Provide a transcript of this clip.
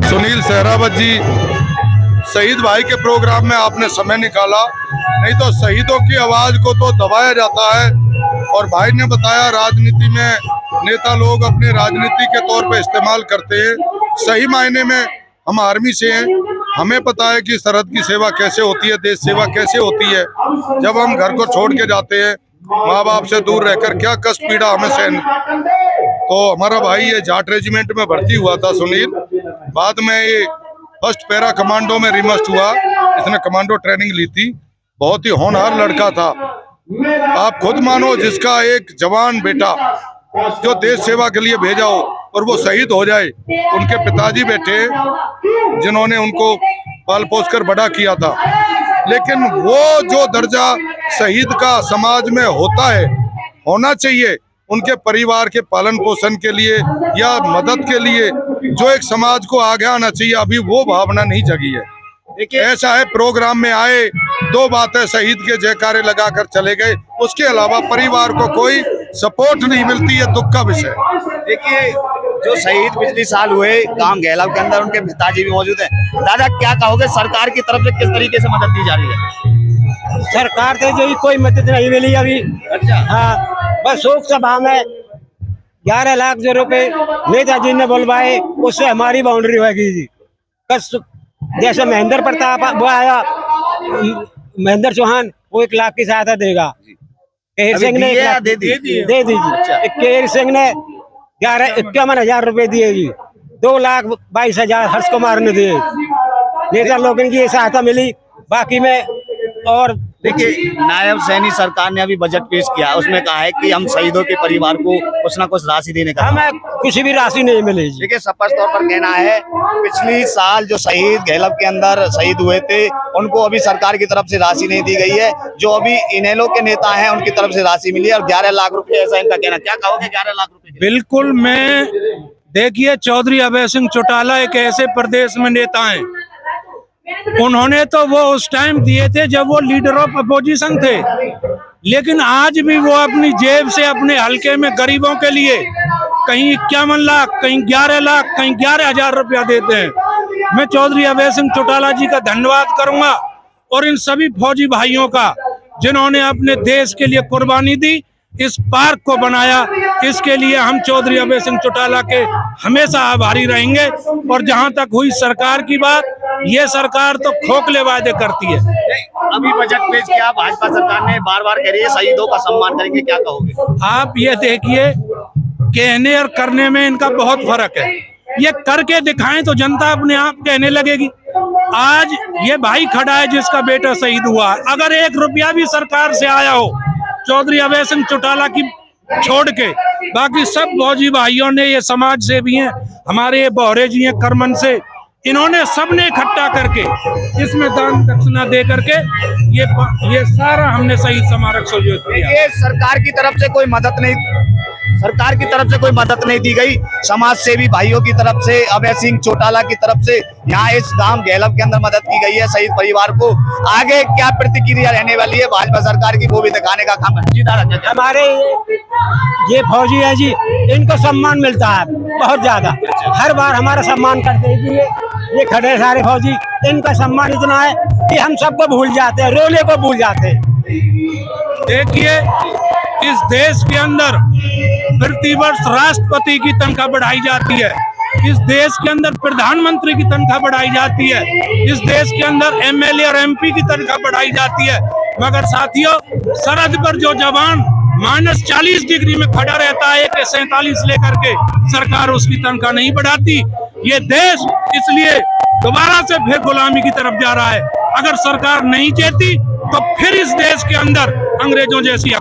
सुनील सहरावत जी, शहीद भाई के प्रोग्राम में आपने समय निकाला, नहीं तो शहीदों की आवाज को तो दबाया जाता है। और भाई ने बताया राजनीति में नेता लोग अपने राजनीति के तौर पे इस्तेमाल करते हैं। सही मायने में हम आर्मी से हैं, हमें पता है कि सरहद की सेवा कैसे होती है, देश सेवा कैसे होती है। जब हम घर को छोड़ के जाते हैं, माँ बाप से दूर रहकर क्या कष्ट पीड़ा हमें सहन। तो हमारा भाई ये जाट रेजिमेंट में भर्ती हुआ था सुनील, बाद में ये फर्स्ट पैरा कमांडो में रिमस्ट हुआ। इसने कमांडो ट्रेनिंग ली थी, बहुत ही होनहार लड़का था। आप खुद मानो, जिसका एक जवान बेटा जो देश सेवा के लिए भेजा हो और वो शहीद हो जाए। उनके पिताजी बैठे जिन्होंने उनको पाल पोस कर बड़ा किया था, लेकिन वो जो दर्जा शहीद का समाज में होता है, होना चाहिए उनके परिवार के पालन पोषण के लिए या मदद के लिए, जो एक समाज को आगे आना चाहिए, अभी वो भावना नहीं जगी है। ऐसा है, प्रोग्राम में आए, दो बातें शहीद के जयकारे लगाकर चले गए, उसके अलावा परिवार को कोई सपोर्ट नहीं मिलती है। दुख का विषय। देखिए, जो शहीद पिछले साल हुए गांव गैलाव के अंदर, उनके पिताजी भी मौजूद हैं। दादा, क्या कहोगे, सरकार की तरफ से किस तरीके से मदद दी जा रही है? सरकार से जो कोई मदद नहीं मिली अभी। अच्छा। हाँ, बस शोक सभा में 11 लाख जो रुपए नेताजी ने बुलवाए, उससे हमारी बाउंड्री होगी जी। बस जैसे महेंद्र प्रताप वो आया, महेंद्र चौहान, वो 1 लाख की सहायता देगा। केहर सिंह ने दे दीजिए। केहर सिंह ने 51,000 रुपए दिए जी। 2,22,000 हर्ष कुमार ने दिए। नेता लोगों की ये सहायता मिली, बाकी में। और देखिए, नायब सैनी सरकार ने अभी बजट पेश किया, उसमें कहा है कि हम शहीदों के परिवार को कुछ ना कुछ राशि देने का। हमें कुछ भी राशि नहीं मिली। देखिए, स्पष्ट तौर पर कहना है, पिछली साल जो शहीद गैलव के अंदर शहीद हुए थे, उनको अभी सरकार की तरफ से राशि नहीं दी गई है। जो अभी इनेलो के नेता हैं, उनकी तरफ से राशि मिली है और 11 लाख रुपए, ऐसा इनका कहना। क्या कहोगे 11 लाख रुपए? बिल्कुल। मैं देखिए, चौधरी अभय सिंह चौटाला एक ऐसे प्रदेश में नेता हैं, उन्होंने तो वो उस टाइम दिए थे जब वो लीडर ऑफ अपोजिशन थे, लेकिन आज भी वो अपनी जेब से अपने हलके में गरीबों के लिए कहीं 51 लाख, कहीं 11 लाख, कहीं 11,000 रुपया देते हैं। मैं चौधरी अभय सिंह चौटाला जी का धन्यवाद करूंगा और इन सभी फौजी भाइयों का, जिन्होंने अपने देश के लिए कुर्बानी दी, इस पार्क को बनाया। इसके लिए हम चौधरी अभय सिंह चौटाला के हमेशा आभारी रहेंगे। और जहां तक हुई सरकार की बात, ये सरकार तो खोखले वादे करती है। अभी बजट पेश किया भाजपा सरकार ने, बार बार कह रही है शहीदों का सम्मान करेंगे, क्या कहोगे? आप ये देखिए, कहने और करने में इनका बहुत फर्क है। ये करके दिखाएं तो जनता अपने आप कहने लगेगी। आज ये भाई खड़ा है जिसका बेटा शहीद हुआ, अगर 1 रुपया भी सरकार से आया हो, चौधरी अभय सिंह चौटाला की छोड़ के बाकी सब फौजी भाइयों ने, ये समाज से भी हैं, हमारे ये बौरे जी हैं करमन से, इन्होंने सबने इकट्ठा करके इसमें दान दक्षिणा दे करके ये सारा हमने शहीद स्मारक सुयोजित किया। ये सरकार की तरफ से कोई मदद नहीं दी गई। समाज सेवी भाइयों की तरफ से, अभय सिंह चौटाला की तरफ से यहाँ इस गांव गैलव के अंदर मदद की गई है शहीद परिवार को। आगे क्या प्रतिक्रिया रहने वाली है भाजपा सरकार की, वो भी दिखाने का काम है। जी दादा, हमारे ये फौजी है जी, इनको सम्मान मिलता है बहुत ज्यादा। हर बार हमारा सम्मान करते हैं जी। ये खड़े सारे फौजी, इनका सम्मान इतना है कि हम सबको भूल जाते हैं, रोले को भूल जाते हैं। देखिए, इस देश के अंदर प्रतिवर्ष राष्ट्रपति की तनख्वाह बढ़ाई जाती है, इस देश के अंदर प्रधानमंत्री की तनख्वाह बढ़ाई जाती है, इस देश के अंदर एमएलए और एमपी की तनख्वाह बढ़ाई जाती है, मगर साथियों, सरहद पर जो जवान -40 डिग्री में खड़ा रहता है AK-47 लेकर के, सरकार उसकी तनख्वाह नहीं बढ़ाती। ये देश इसलिए दोबारा से फिर गुलामी की तरफ जा रहा है। अगर सरकार नहीं चाहती तो फिर इस देश के अंदर अंग्रेजों जैसी